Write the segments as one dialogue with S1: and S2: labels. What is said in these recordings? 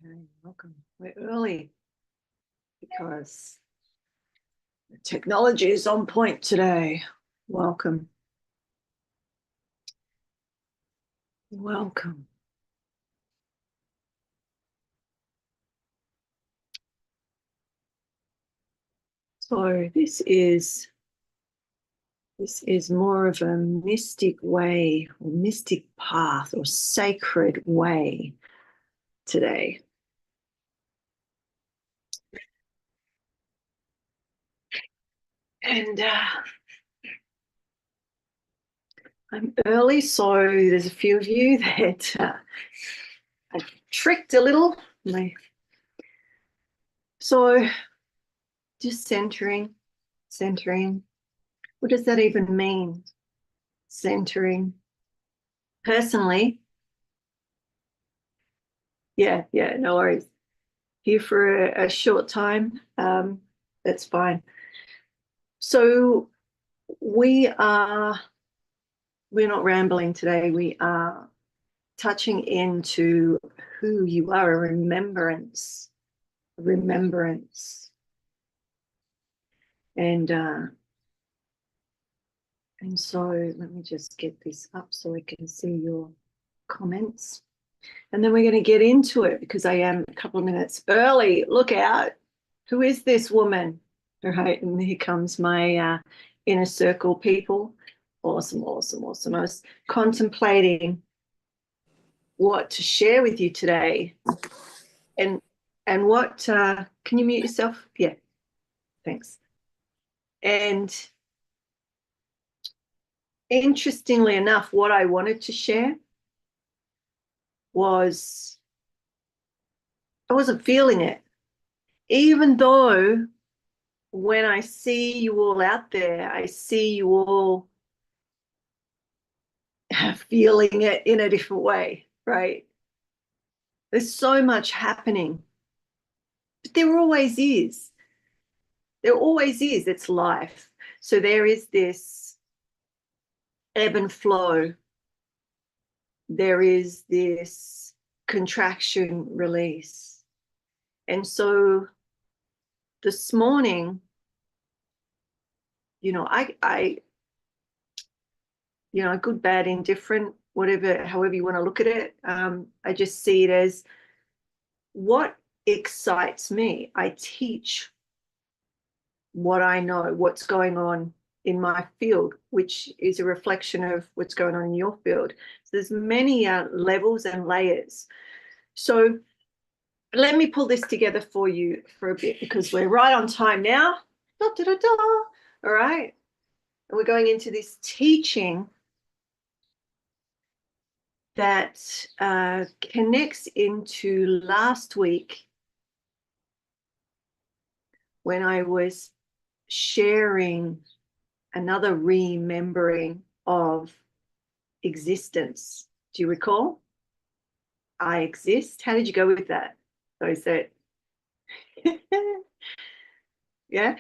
S1: Okay, welcome. We're early because the technology is on point today. Welcome. Welcome. So this is more of a mystic way or mystic path or sacred way today. And I'm early, so there's a few of you that I tricked a little. So just centering. What does that even mean? Centering. Personally, yeah, no worries. Here for a short time, that's fine. So we're not rambling today. We are touching into who you are, a remembrance. And so let me just get this up so I can see your comments. And then we're going to get into it because I am a couple of minutes early. Look out. Who is this woman? All right. And here comes my inner circle people. Awesome. I was contemplating what to share with you today. And what, can you mute yourself? Yeah. Thanks. And interestingly enough, what I wanted to share was I wasn't feeling it, even though when I see you all out there, I see you all feeling it in a different way, right? There's so much happening, but there always is. There always is. It's life. So there is this ebb and flow. There is this contraction release. And so this morning, I good, bad, indifferent, whatever, however you want to look at it. I just see it as what excites me. I teach what I know, what's going on in my field, which is a reflection of what's going on in your field. So there's many levels and layers. So let me pull this together for you for a bit because we're right on time now. Da, da, da, da. All right. And we're going into this teaching that connects into last week when I was sharing another remembering of existence. Do you recall? I exist. How did you go with that? Those that, yeah.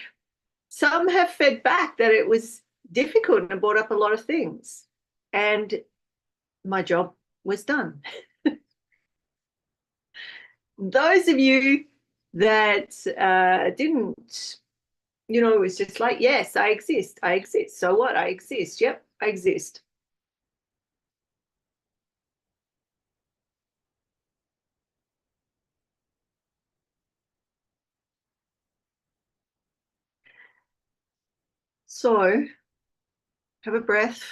S1: Some have fed back that it was difficult and brought up a lot of things. And my job was done. Those of you that didn't, it was just like, yes, I exist. So what? I exist. Yep, I exist. So have a breath.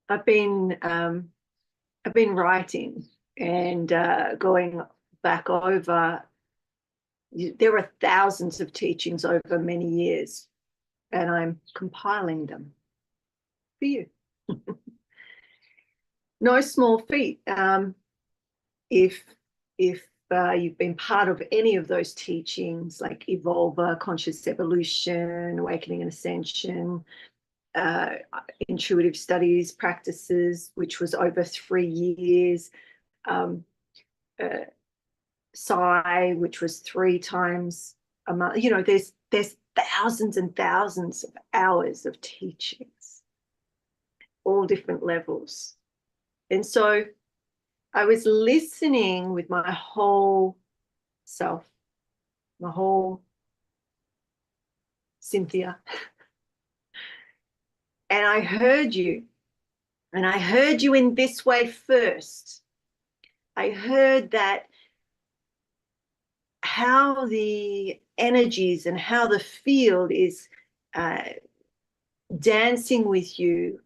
S1: I've been writing and going back over. There are thousands of teachings over many years, and I'm compiling them for you. No small feat. If you've been part of any of those teachings, like Evolver, Conscious Evolution, Awakening and Ascension, Intuitive Studies Practices, which was over 3 years, Psi, which was 3 times a month. There's thousands and thousands of hours of teachings. all different levels. And so I was listening with my whole self, my whole Cynthia. And I heard you. And I heard you in this way first. I heard that how the energies and how the field is dancing with you.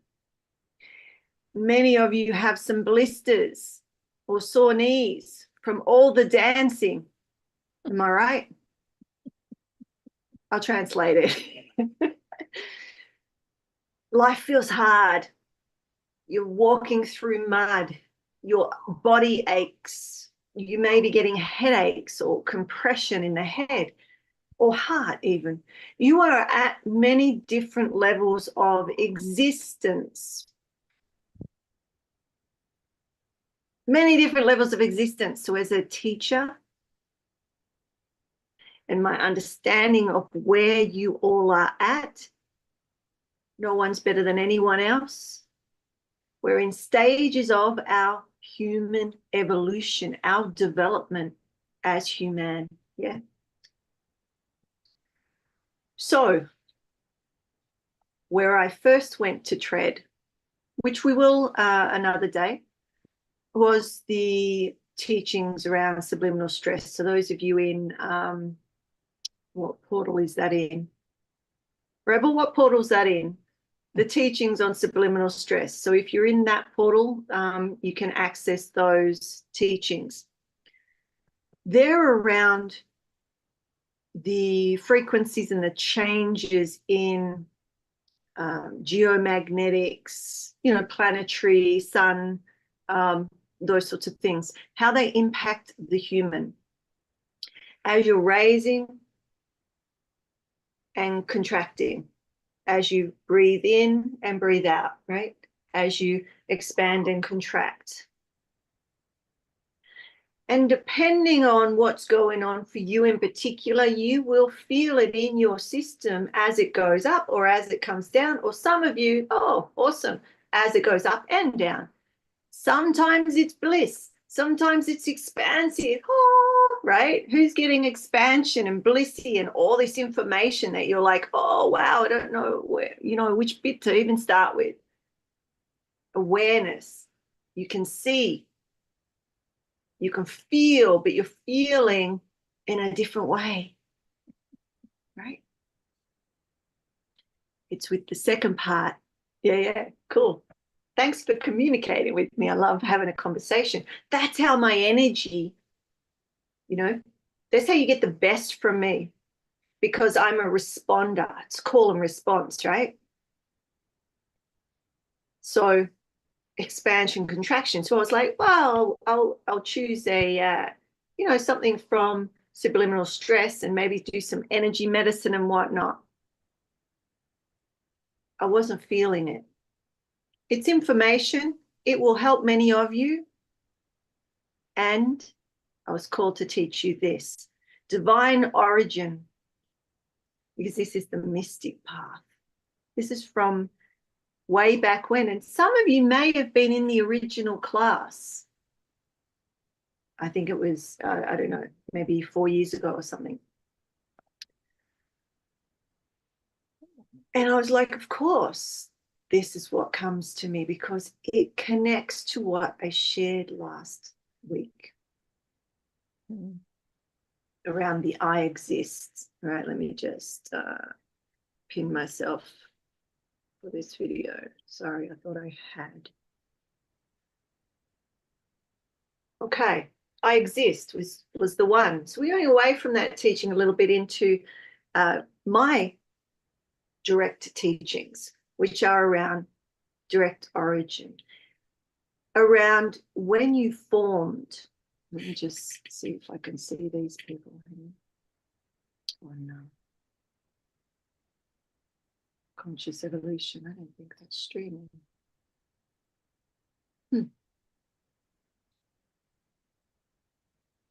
S1: Many of you have some blisters or sore knees from all the dancing. Am I right? I'll translate it. Life feels hard. You're walking through mud. Your body aches. You may be getting headaches or compression in the head or heart even. You are at many different levels of existence. Many different levels of existence. So as a teacher, and my understanding of where you all are at, no one's better than anyone else. We're in stages of our human evolution, our development as human. Yeah. So where I first went to tread, which we will another day, was the teachings around subliminal stress. So those of you in, what portal is that in? Rebel, what portal is that in? The teachings on subliminal stress. So if you're in that portal, you can access those teachings. They're around the frequencies and the changes in geomagnetics, planetary, sun, those sorts of things, how they impact the human. As you're raising and contracting, as you breathe in and breathe out, right? As you expand and contract. And depending on what's going on for you in particular, you will feel it in your system as it goes up or as it comes down, or some of you, oh, awesome, as it goes up and down. Sometimes it's bliss. Sometimes it's expansive. Oh, right? Who's getting expansion and blissy and all this information that you're like, oh, wow, I don't know where, which bit to even start with. Awareness. You can see. You can feel, but you're feeling in a different way, right? It's with the second part. Yeah, cool. Thanks for communicating with me. I love having a conversation. That's how my energy, that's how you get the best from me, because I'm a responder. It's call and response, right? So expansion, contraction. So I was like, well, I'll choose a, something from subliminal stress and maybe do some energy medicine and whatnot. I wasn't feeling it. It's information. It will help many of you. And I was called to teach you this. Divine origin, because this is the mystic path. This is from way back when. And some of you may have been in the original class. I think it was, I don't know, maybe 4 years ago or something. And I was like, of course, this is what comes to me, because it connects to what I shared last week around the I exist. All right, let me just pin myself for this video. Sorry, I thought I had. Okay, I exist was the one. So we're going away from that teaching a little bit into my direct teachings, which are around direct origin, around when you formed. Let me just see if I can see these people. Oh no. Conscious evolution. I don't think that's streaming.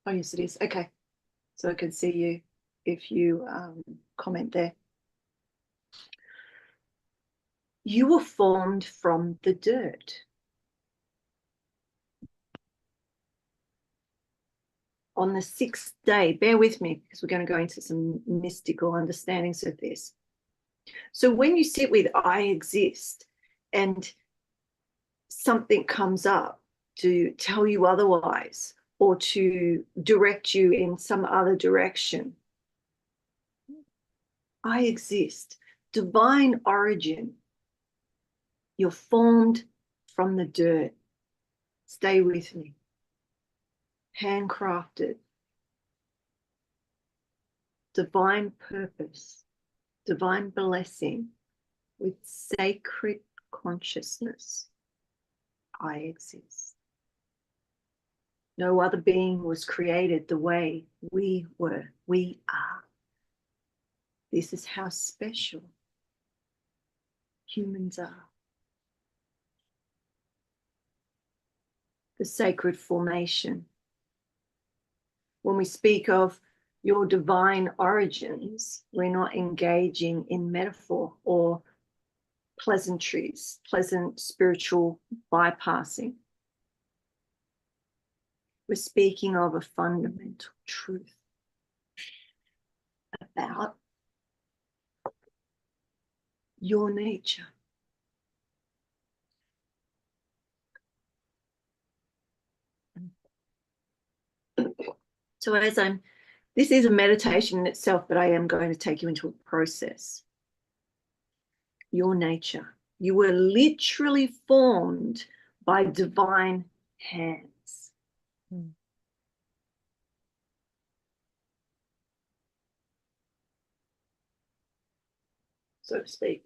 S1: Oh, yes, it is. Okay. So I can see you if you comment there. You were formed from the dirt. On the sixth day, bear with me because we're going to go into some mystical understandings of this. So when you sit with I exist and something comes up to tell you otherwise or to direct you in some other direction, I exist. Divine origin. You're formed from the dirt. Stay with me. Handcrafted. Divine purpose. Divine blessing with sacred consciousness. I exist. No other being was created the way we were. We are. This is how special humans are. The sacred formation. When we speak of your divine origins, we're not engaging in metaphor or pleasantries, pleasant spiritual bypassing. We're speaking of a fundamental truth about your nature. So this is a meditation in itself, but I am going to take you into a process. Your nature. You were literally formed by divine hands. So to speak.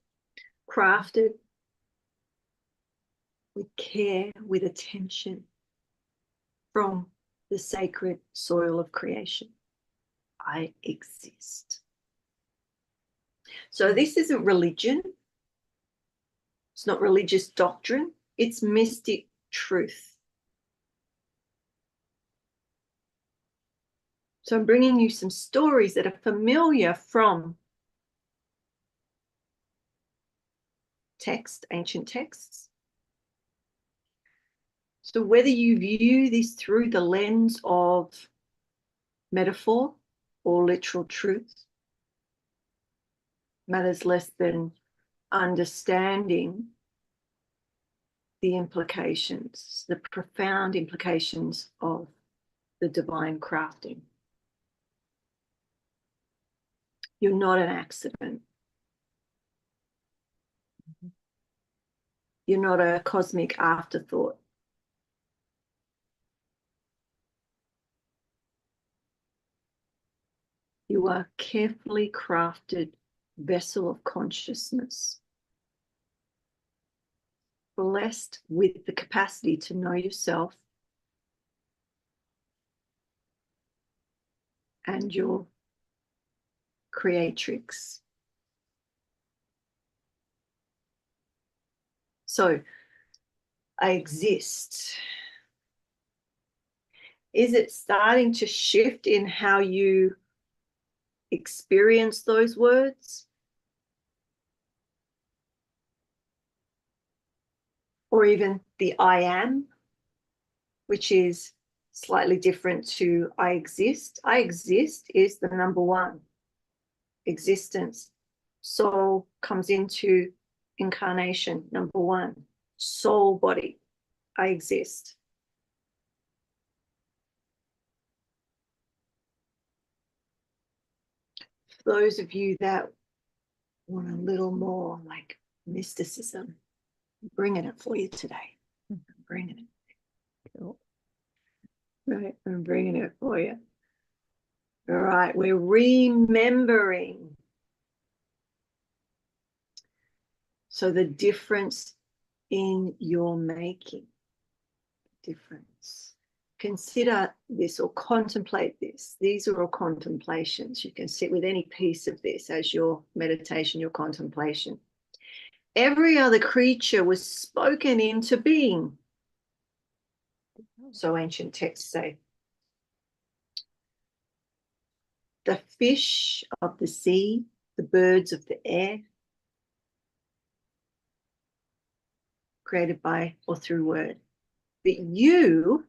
S1: Crafted with care, with attention from the sacred soil of creation. I exist. So this isn't religion. It's not religious doctrine. It's mystic truth. So I'm bringing you some stories that are familiar from text, ancient texts. So whether you view this through the lens of metaphor or literal truth matters less than understanding the implications, the profound implications of the divine crafting. You're not an accident. You're not a cosmic afterthought. You are a carefully crafted vessel of consciousness, blessed with the capacity to know yourself and your creatrix. So, I exist. Is it starting to shift in how you experience those words? Or even the I am, which is slightly different to I exist. I exist is the number one. Existence. Soul comes into incarnation, number one. Soul body. I exist. For those of you that want a little more like mysticism, I'm bringing it for you today. I'm bringing it. Cool. Right, I'm bringing it for you. All right, we're remembering. So the difference in your making, difference. Consider this or contemplate this. These are all contemplations. You can sit with any piece of this as your meditation, your contemplation. Every other creature was spoken into being. So ancient texts say. The fish of the sea, the birds of the air, created by or through word. But you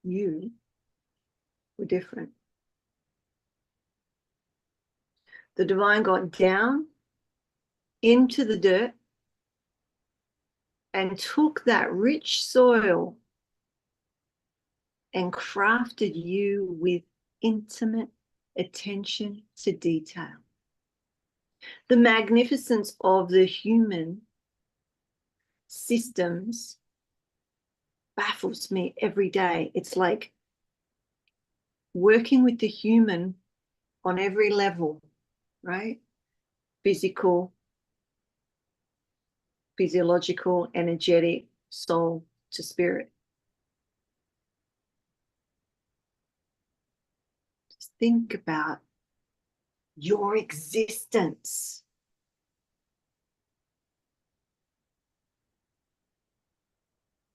S1: were different. The divine got down into the dirt and took that rich soil and crafted you with intimate attention to detail. The magnificence of the human systems baffles me every day. It's like working with the human on every level, right? Physical, physiological, energetic, soul to spirit. Just think about your existence.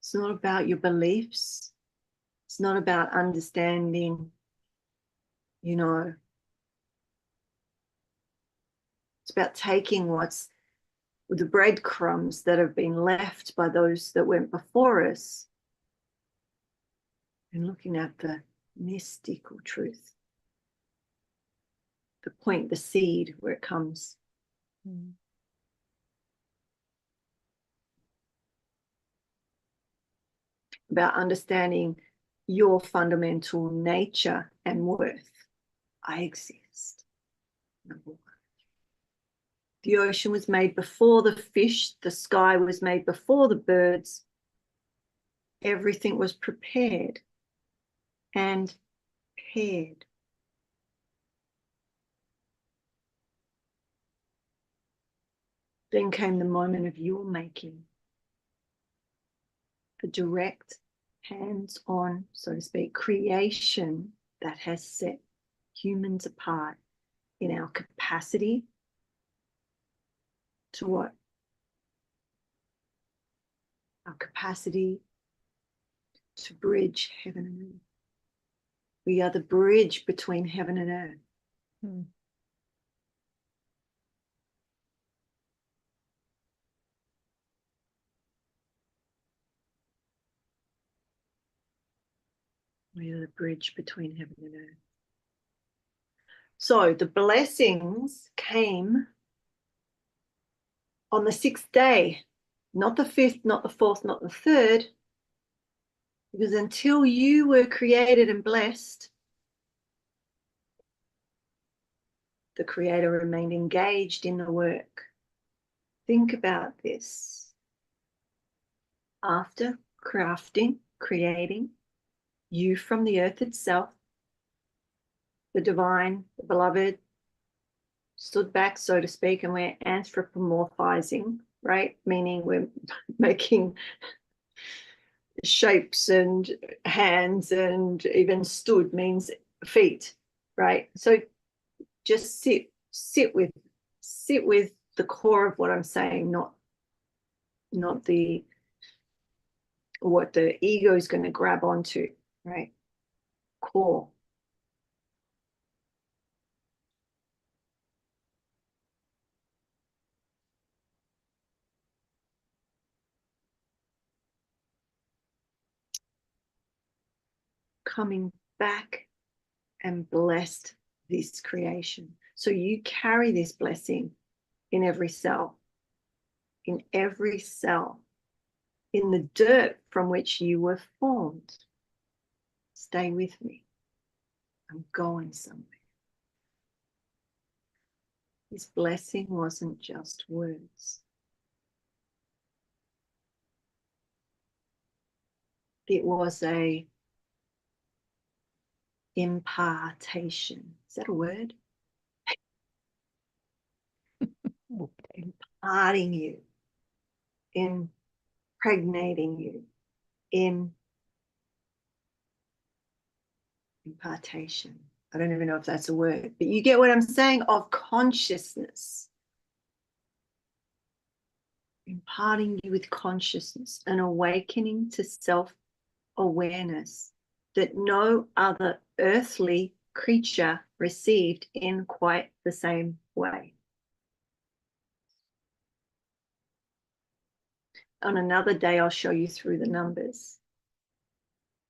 S1: It's not about your beliefs. It's not about understanding, you know. It's about taking what's the breadcrumbs that have been left by those that went before us and looking at the mystical truth. The point, the seed, where it comes. About understanding your fundamental nature and worth. I exist. Number one. The ocean was made before the fish. The sky was made before the birds. Everything was prepared and paired. Then came the moment of your making. The direct, hands-on, so to speak, creation that has set humans apart in our capacity to what? Our capacity to bridge heaven and earth. We are the bridge between heaven and earth. We are the bridge between heaven and earth. So the blessings came on the 6th day, not the 5th, not the 4th, not the 3rd, because until you were created and blessed, the Creator remained engaged in the work. Think about this. After crafting, creating you from the earth itself, the divine, the beloved, stood back, so to speak, and we're anthropomorphizing, right? Meaning we're making shapes and hands, and even stood means feet, right? So just sit with the core of what I'm saying, not the what the ego is going to grab onto, right? Core. Coming back and blessed this creation. So you carry this blessing in every cell, in every cell, in the dirt from which you were formed. Stay with me. I'm going somewhere. This blessing wasn't just words. It was a impartation. Is that a word? Imparting you, impregnating you, in impartation. I don't even know if that's a word, but you get what I'm saying, of consciousness. Imparting you with consciousness, an awakening to self-awareness that no other earthly creature received in quite the same way. On another day, I'll show you through the numbers.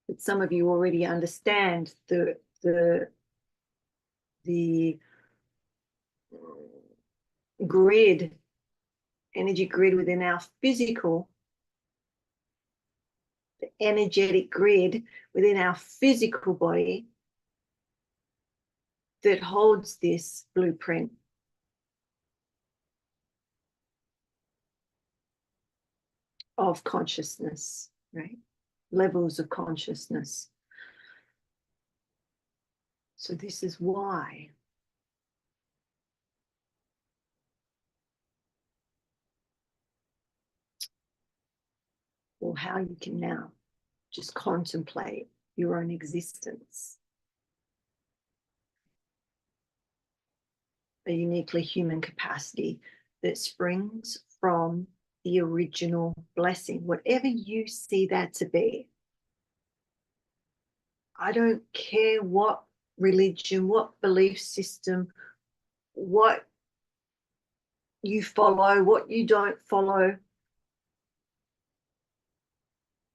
S1: But some of you already understand the grid, energy grid within our physical, the energetic grid within our physical body that holds this blueprint. Of consciousness, right? Levels of consciousness. So this is why or how you can now just contemplate your own existence. A uniquely human capacity that springs from the original blessing, whatever you see that to be. I don't care what religion, what belief system, what you follow, what you don't follow.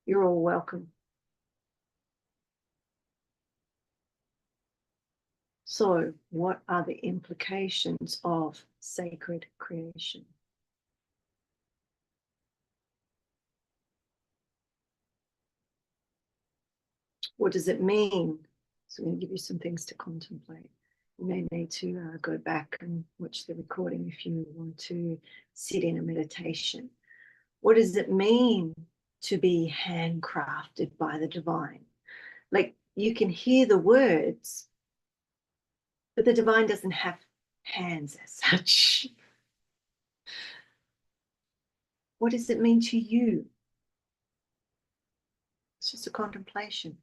S1: You're all welcome. So, what are the implications of sacred creation? What does it mean? So, I'm going to give you some things to contemplate. You may need to go back and watch the recording if you want to sit in a meditation. What does it mean to be handcrafted by the divine? Like, you can hear the words, but the divine doesn't have hands as such. What does it mean to you? It's just a contemplation.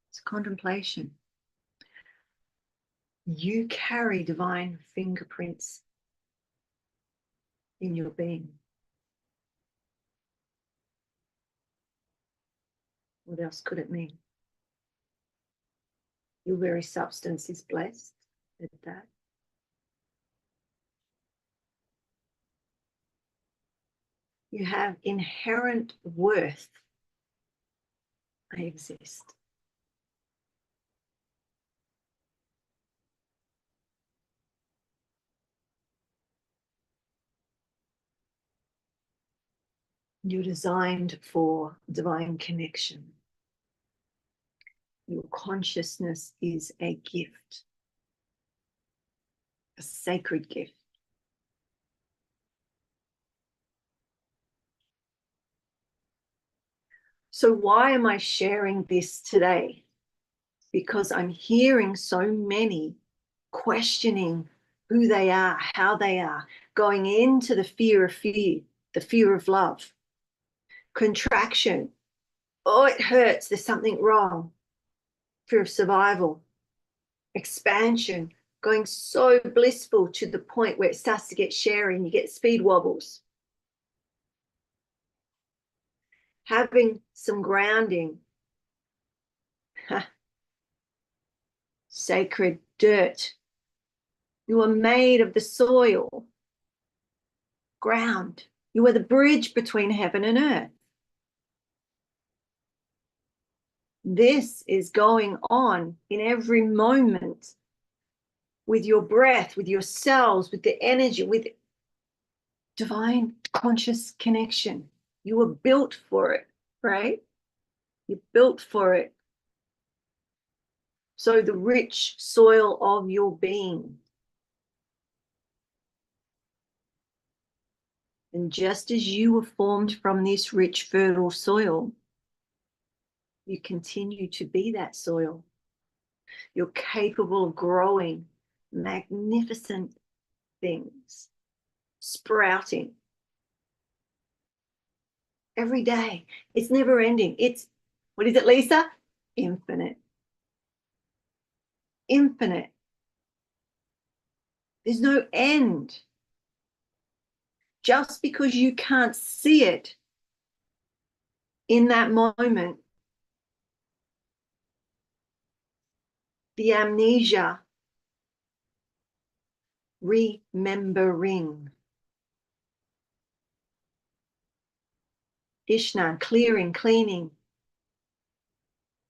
S1: It's a contemplation. You carry divine fingerprints in your being. What else could it mean? Your very substance is blessed at that. You have inherent worth. I exist. You're designed for divine connection. Your consciousness is a gift, a sacred gift. So why am I sharing this today? Because I'm hearing so many questioning who they are, how they are, going into the fear of love, contraction. Oh, it hurts. There's something wrong. Fear of survival, expansion, going so blissful to the point where it starts to get sharey and you get speed wobbles. Having some grounding, sacred dirt. You are made of the soil, ground. You are the bridge between heaven and earth. This is going on in every moment with your breath, with your cells, with the energy, with divine conscious connection. You were built for it, right? You're built for it. So the rich soil of your being. And just as you were formed from this rich, fertile soil, you continue to be that soil. You're capable of growing magnificent things, sprouting every day. It's never ending. It's, what is it, Lisa? Infinite. Infinite. There's no end. Just because you can't see it in that moment, the amnesia, remembering. Ishnan, clearing, cleaning,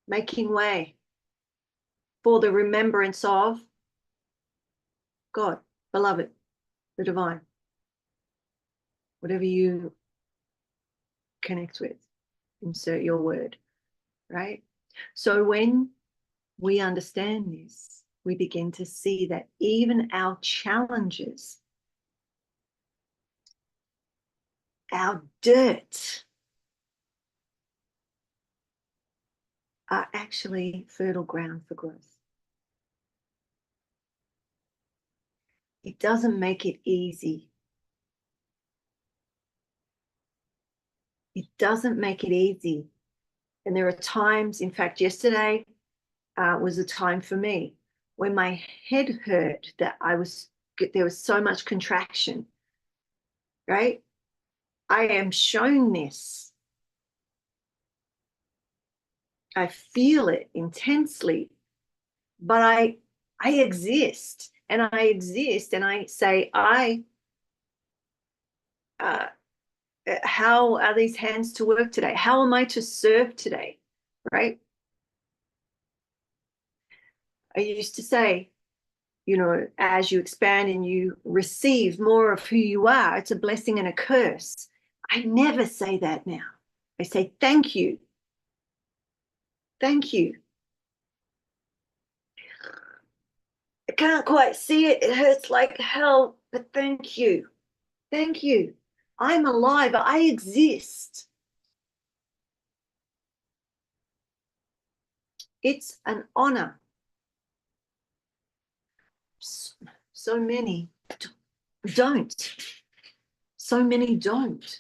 S1: making way for the remembrance of God, beloved, the divine, whatever you connect with, insert your word, right? So when we understand this, we begin to see that even our challenges, our dirt, are actually fertile ground for growth. It doesn't make it easy. It doesn't make it easy. And there are times, in fact, yesterday was a time for me when my head hurt, that there was so much contraction, right? I am shown this. I feel it intensely, but I exist, and I exist, and I say, how are these hands to work today? How am I to serve today? Right? I used to say, as you expand and you receive more of who you are, it's a blessing and a curse. I never say that now. I say, thank you. Thank you. I can't quite see it. It hurts like hell, but thank you. Thank you. I'm alive. I exist. It's an honor. So many don't. So many don't.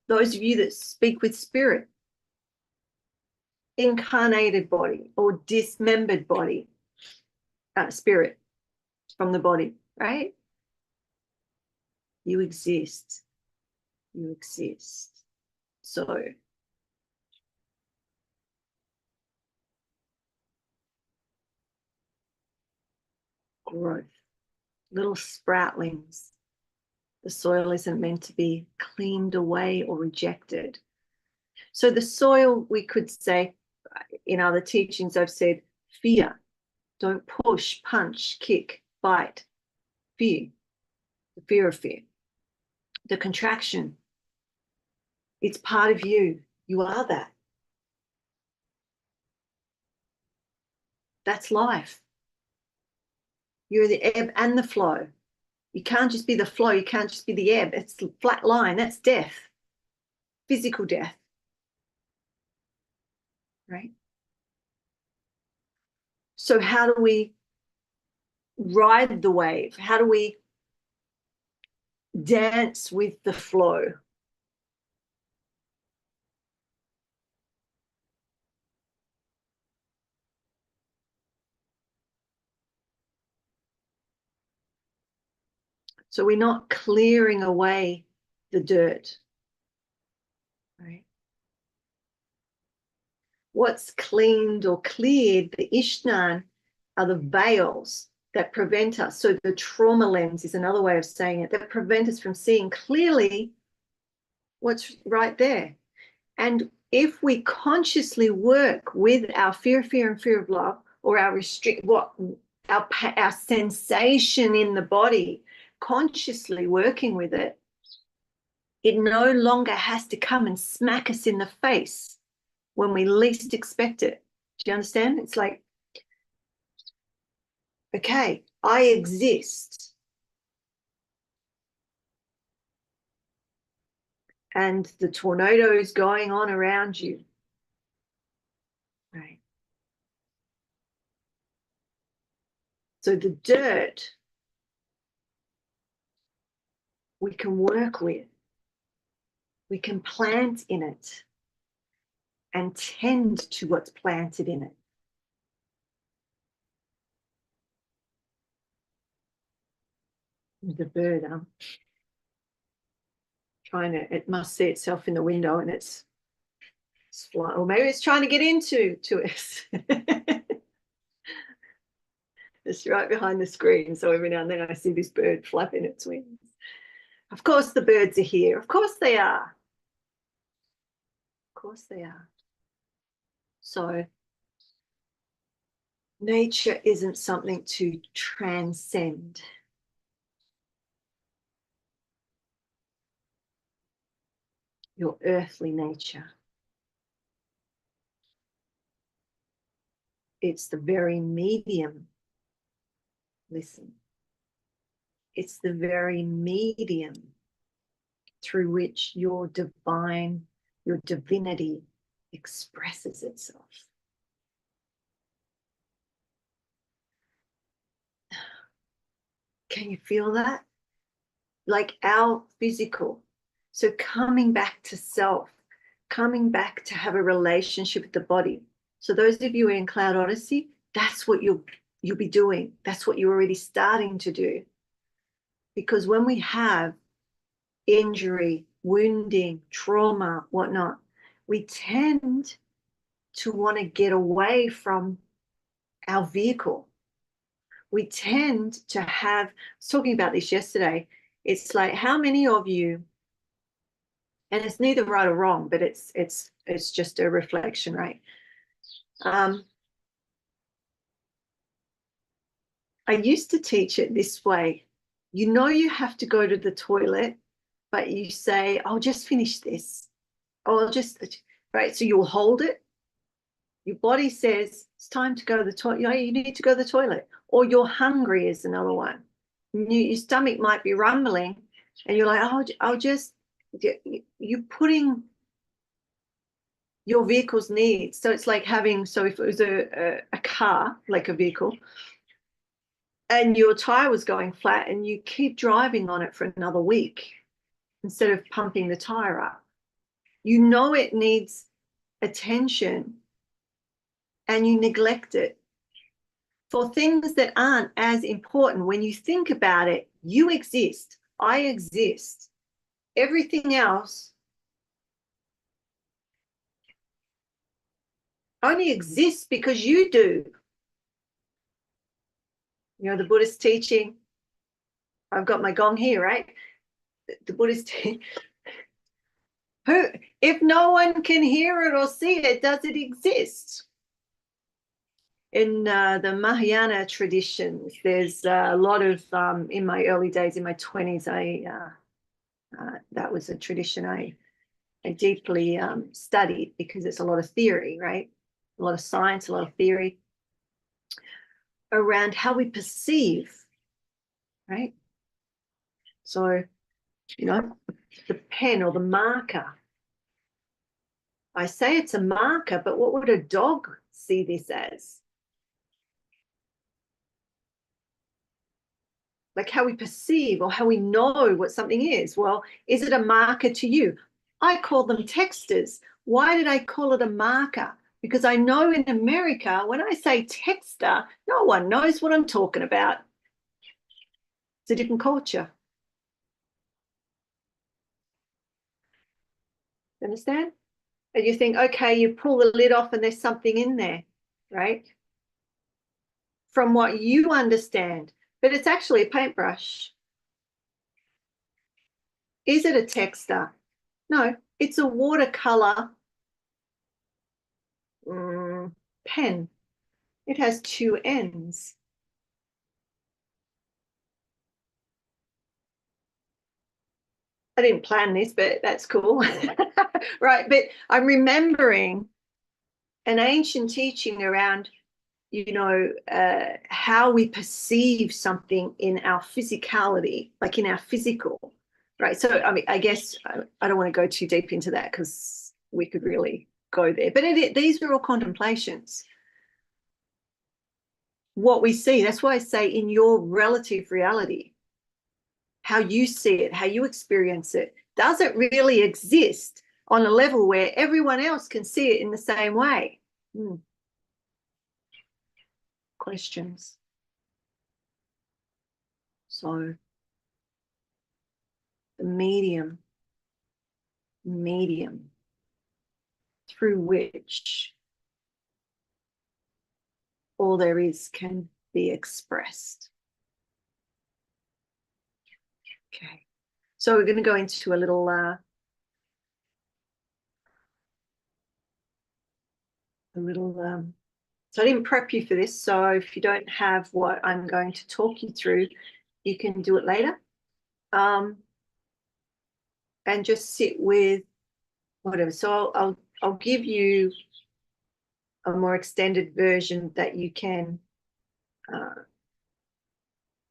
S1: Those of you that speak with spirit, incarnated body or dismembered body, spirit from the body, right? You exist. You exist. So growth, little sproutlings. The soil isn't meant to be cleaned away or rejected. So the soil, we could say, in other teachings, I've said, fear. Don't push, punch, kick, bite. Fear. The fear of fear. The contraction. It's part of you. You are that. That's life. You're the ebb and the flow. You can't just be the flow. You can't just be the ebb. It's the flat line. That's death. Physical death. Right? So how do we ride the wave? How do we dance with the flow? So we're not clearing away the dirt, right? What's cleaned or cleared, the Ishnan, are the veils that prevent us. So the trauma lens is another way of saying it, that prevent us from seeing clearly what's right there. And if we consciously work with our fear, and fear of love, or our our sensation in the body, consciously working with it, it no longer has to come and smack us in the face when we least expect it. Do you understand? It's like, okay, I exist. And the tornado is going on around you. Right. So the dirt we can work with, we can plant in it and tend to what's planted in it. The bird, it must see itself in the window and it's flying, or maybe it's trying to get into us. It's right behind the screen, so every now and then I see this bird flapping its wings. Of course the birds are here. Of course they are. course they are. So nature isn't something to transcend. Your earthly nature. It's the very medium. Listen. It's the very medium through which your divinity expresses itself. Can you feel that? Like our physical. So coming back to self, coming back to have a relationship with the body. So those of you in Cloud Odyssey, that's what you'll be doing. That's what you're already starting to do. Because when we have injury, wounding, trauma, whatnot, we tend to want to get away from our vehicle. We tend to have, I was talking about this yesterday. It's like, how many of you, and it's neither right or wrong, but it's just a reflection, right? I used to teach it this way. You know you have to go to the toilet, but you say, I'll just finish this. Oh, I'll just, right? So you'll hold it. Your body says, it's time to go to the toilet. You need to go to the toilet. Or you're hungry is another one. Your stomach might be rumbling and you're like, oh, I'll just, you're putting your vehicle's needs. So it's like having, so if it was a car, like a vehicle, and your tire was going flat and you keep driving on it for another week instead of pumping the tire up, you know it needs attention and you neglect it for things that aren't as important. When you think about it, you exist, I exist. Everything else only exists because you do. You know, the Buddhist teaching, I've got my gong here, right? The Buddhist teaching, if no one can hear it or see it, does it exist? In the Mahayana traditions, there's a lot of, in my early days, in my 20s, that was a tradition I deeply studied because it's a lot of theory, right? A lot of science, a lot of theory around how we perceive, right? So, you know, the pen or the marker. I say it's a marker, but what would a dog see this as? Like how we perceive or how we know what something is. Well, is it a marker to you? I call them texters. Why did I call it a marker? Because I know in America, when I say texter, no one knows what I'm talking about. It's a different culture. Understand? And you think, okay, you pull the lid off and there's something in there, right? From what you understand, but it's actually a paintbrush. Is it a texter? No, it's a watercolor pen. It has two ends. I didn't plan this, but that's cool. Right. But I'm remembering an ancient teaching around, you know, how we perceive something in our physicality, like in our physical. Right. So, I mean, I guess I don't want to go too deep into that because we could really go there. But these are all contemplations. What we see, that's why I say in your relative reality, how you see it, how you experience it, doesn't really exist on a level where everyone else can see it in the same way. Questions? So the medium through which all there is can be expressed. Okay, so we're going to go into a little a little, so I didn't prep you for this. So if you don't have what I'm going to talk you through, you can do it later. And just sit with whatever. So I'll give you a more extended version that you can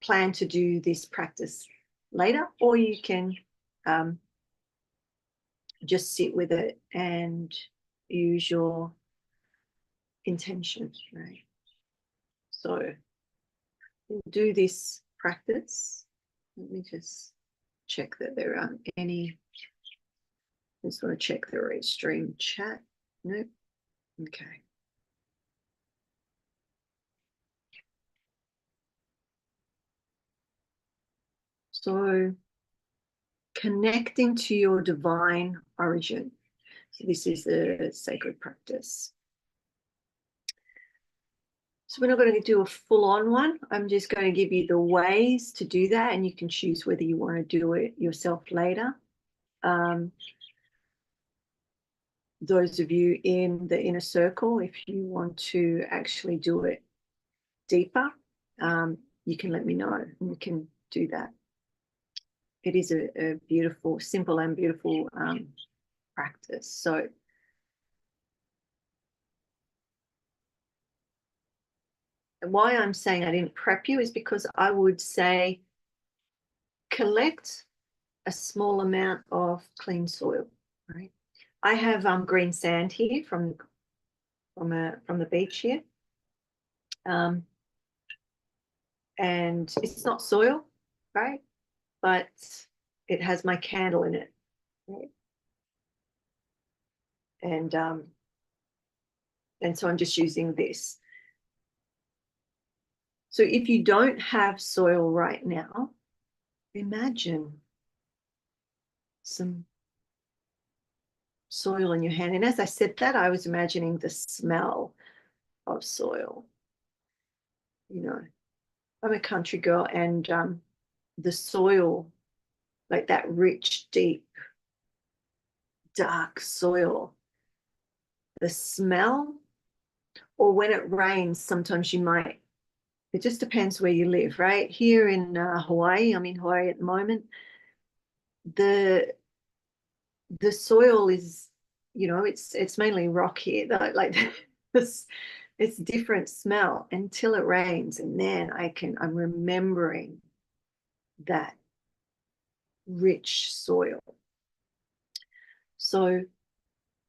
S1: plan to do this practice later, or you can just sit with it and use your intention, right? So we'll do this practice. Let me just check that there aren't any. I just want to check the restream chat. Nope. Okay. So connecting to your divine origin. So this is a sacred practice. So we're not going to do a full-on one. I'm just going to give you the ways to do that, and you can choose whether you want to do it yourself later. Those of you in the inner circle, if you want to actually do it deeper, you can let me know, and we can do that. It is a beautiful, simple and beautiful practice. So why I'm saying I didn't prep you is because I would say collect a small amount of clean soil, right? I have green sand here from the beach here. And it's not soil, right? But it has my candle in it, right? And so I'm just using this. So if you don't have soil right now, imagine some soil in your hand. And as I said that, I was imagining the smell of soil. You know, I'm a country girl, and the soil, like that rich, deep, dark soil, the smell, or when it rains, sometimes you might, it just depends where you live, right? Here in Hawaii, I'm in Hawaii at the moment, the soil is, you know, it's mainly rock here, like this, it's different smell until it rains, and then I'm remembering that rich soil. So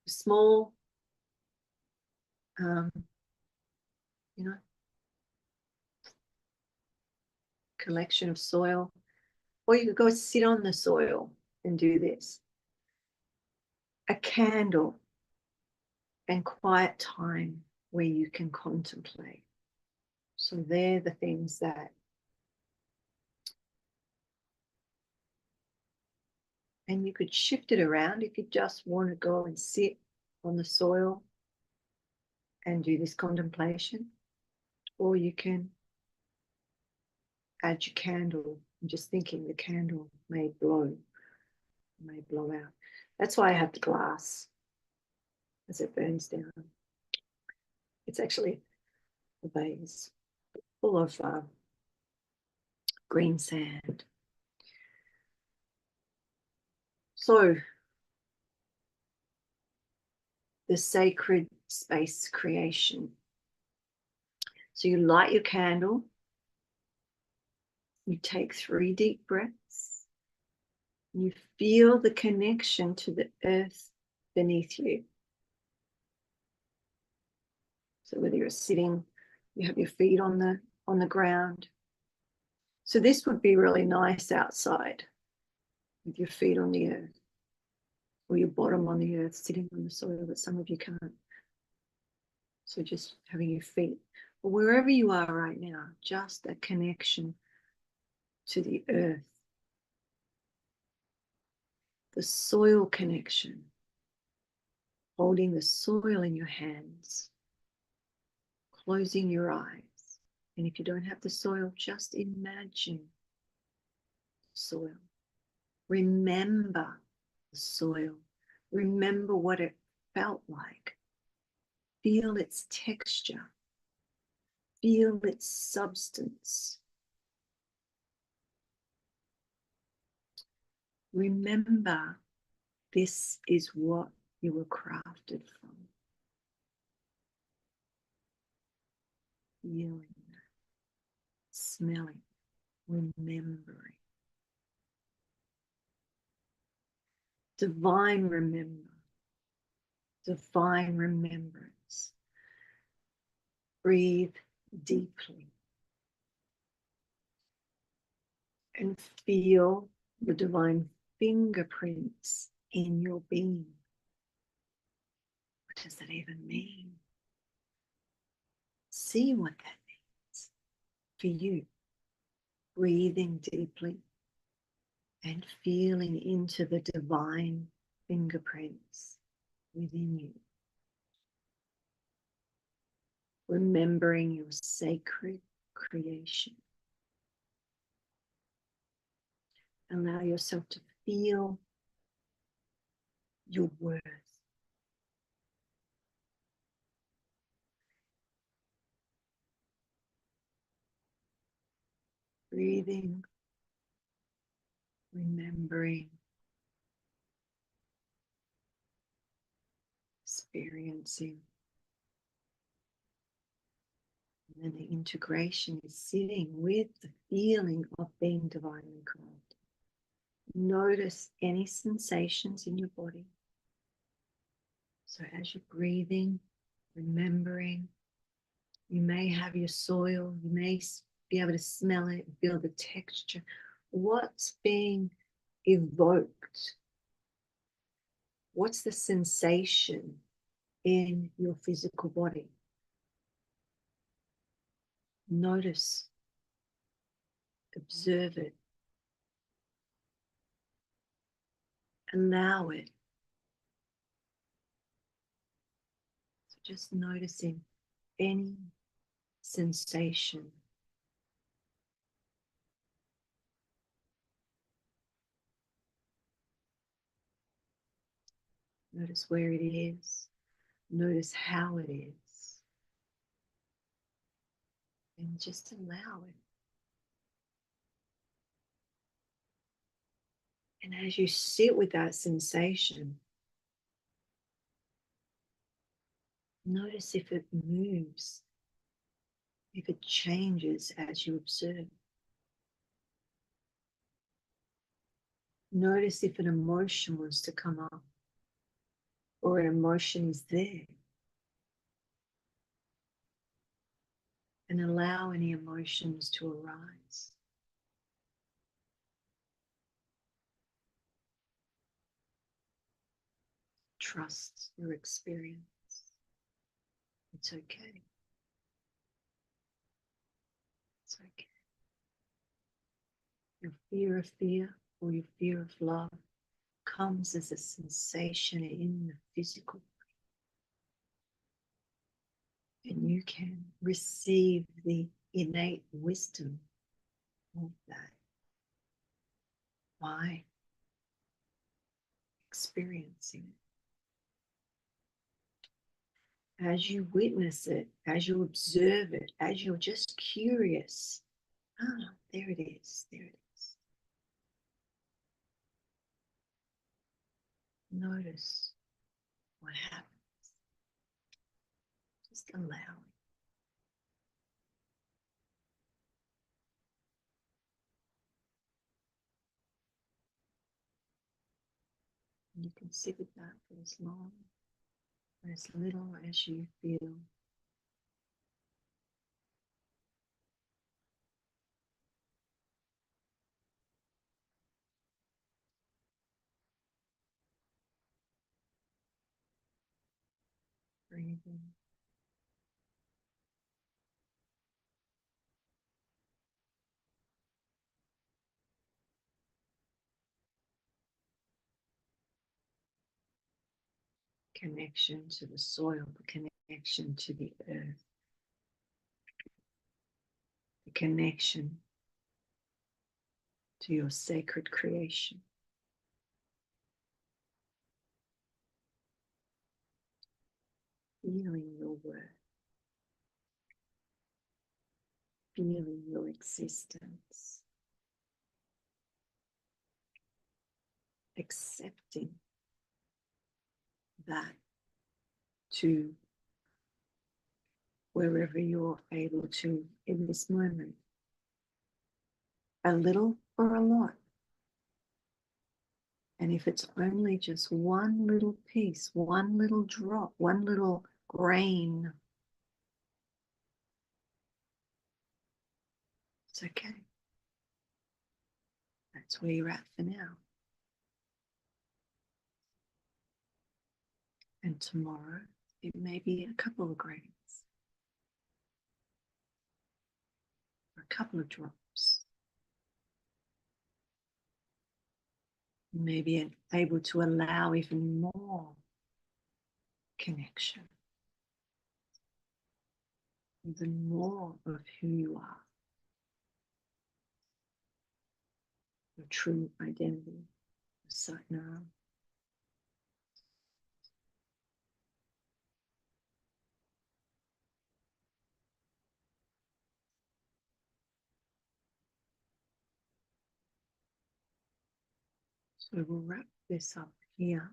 S1: small, you know, collection of soil, or you could go sit on the soil and do this. A candle and quiet time where you can contemplate. So they're the things that, and you could shift it around if you just want to go and sit on the soil and do this contemplation, or you can add your candle and just thinking the candle may blow out. That's why I have the glass as it burns down. It's actually a vase full of green sand. So the sacred space creation. So you light your candle, you take 3 deep breaths, you feel the connection to the earth beneath you. So whether you're sitting, you have your feet on the ground. So this would be really nice outside with your feet on the earth, or your bottom on the earth, sitting on the soil, but some of you can't. So just having your feet, or wherever you are right now, just a connection to the earth, the soil connection, holding the soil in your hands, closing your eyes. And if you don't have the soil, just imagine soil. Remember the soil. Remember what it felt like. feel its texture, feel its substance. Remember, this is what you were crafted from. Feeling that, smelling, remembering. Divine remembrance. Breathe deeply and feel the divine fingerprints in your being. What does that even mean? See what that means for you. Breathing deeply and feeling into the divine fingerprints within you. Remembering your sacred creation. Allow yourself to feel your worth. Breathing, remembering, experiencing. And then the integration is sitting with the feeling of being divinely created. Notice any sensations in your body. So as you're breathing, remembering, you may have your soil, you may be able to smell it, feel the texture. What's being evoked? What's the sensation in your physical body? Notice, observe it, allow it. So just noticing any sensation. Notice where it is. Notice how it is. And just allow it. And as you sit with that sensation, notice if it moves, if it changes as you observe. Notice if an emotion wants to come up or an emotion is there. And allow any emotions to arise. Trust your experience. It's okay. It's okay. Your fear or your fear of love comes as a sensation in the physical. And you can receive the innate wisdom of that by experiencing it. As you witness it, as you observe it, as you're just curious, there it is, there it is. Notice what happens. Just allow it. You can sit with that for as long or as little as you feel. Breathing. Connection to the soil, the connection to the earth, the connection to your sacred creation. Feeling your your worth, feeling your existence, accepting that to wherever you're able to in this moment, a little or a lot. And if it's only just one little piece, one little drop, one little grain, it's okay. That's where you're at for now. And tomorrow, it may be a couple of grains, or a couple of drops. You may be able to allow even more connection, even more of who you are, your true identity, Satnam. So we'll wrap this up here.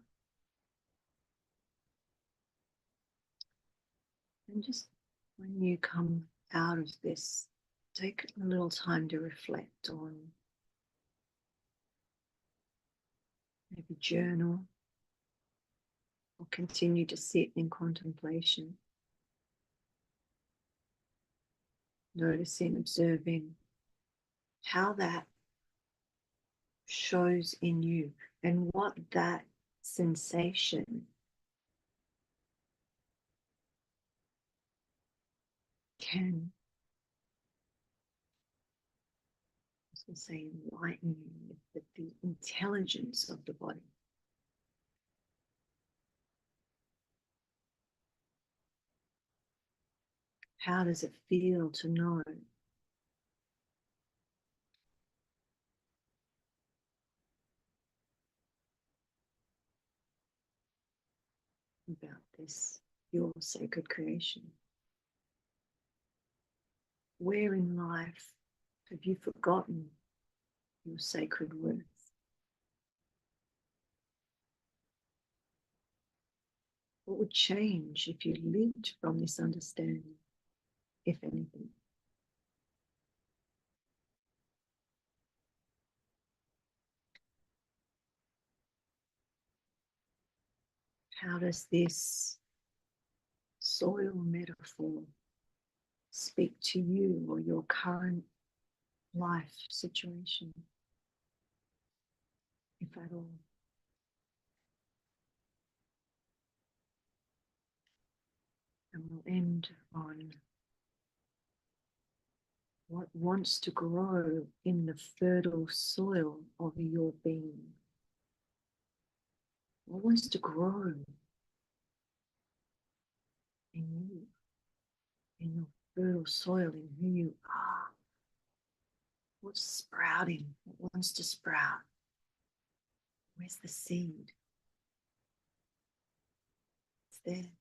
S1: And just when you come out of this, take a little time to reflect on, maybe journal, or continue to sit in contemplation, noticing, observing how that shows in you and what that sensation can, I was going to say, enlighten you with the intelligence of the body. How does it feel to know about this, your sacred creation? Where in life have you forgotten your sacred worth? What would change if you lived from this understanding, if anything? How does this soil metaphor speak to you or your current life situation, if at all? And we'll end on what wants to grow in the fertile soil of your being. What wants to grow in you, in your fertile soil, in who you are? What's sprouting? What wants to sprout? Where's the seed? It's there.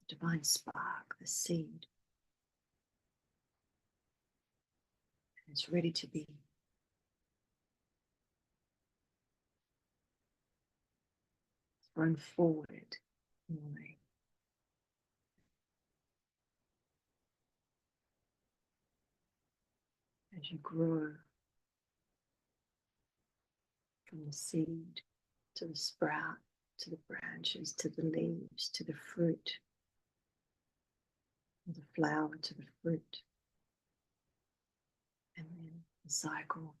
S1: The divine spark, the seed. And it's ready to be thrown forward in a way. As you grow from the seed to the sprout, to the branches, to the leaves, to the fruit, to the flower, to the fruit. And then the cycle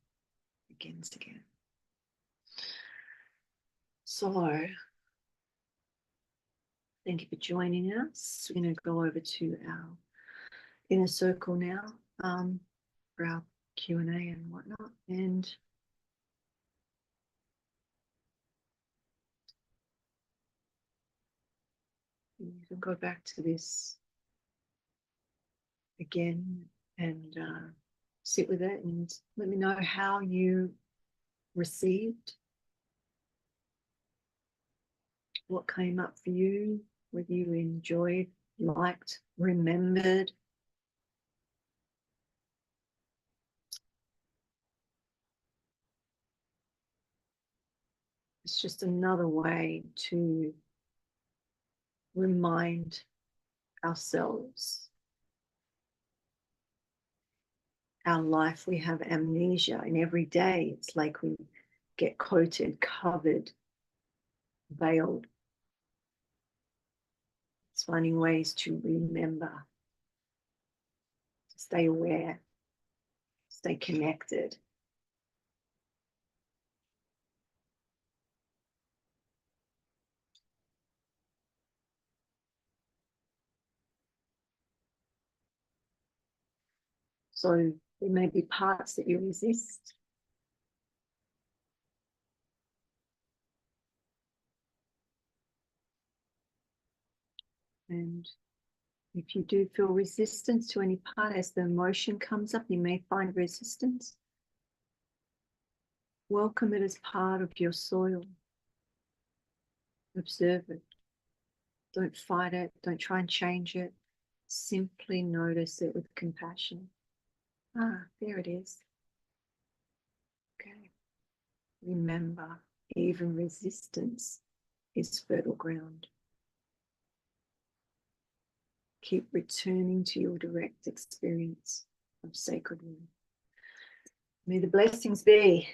S1: begins again. So, thank you for joining us. We're going to go over to our inner circle now for our Q&A and whatnot. And you can go back to this again and sit with it and let me know how you received, what came up for you, whether you enjoyed, liked, remembered. It's just another way to remind ourselves. Our life, we have amnesia, and every day it's like we get coated, covered, veiled. It's finding ways to remember, to stay aware, stay connected. So there may be parts that you resist. And if you do feel resistance to any part, as the emotion comes up, you may find resistance. Welcome it as part of your soil. Observe it. Don't fight it. Don't try and change it. Simply notice it with compassion. Ah, there it is. Okay. Remember, even resistance is fertile ground. Keep returning to your direct experience of sacred wound. May the blessings be.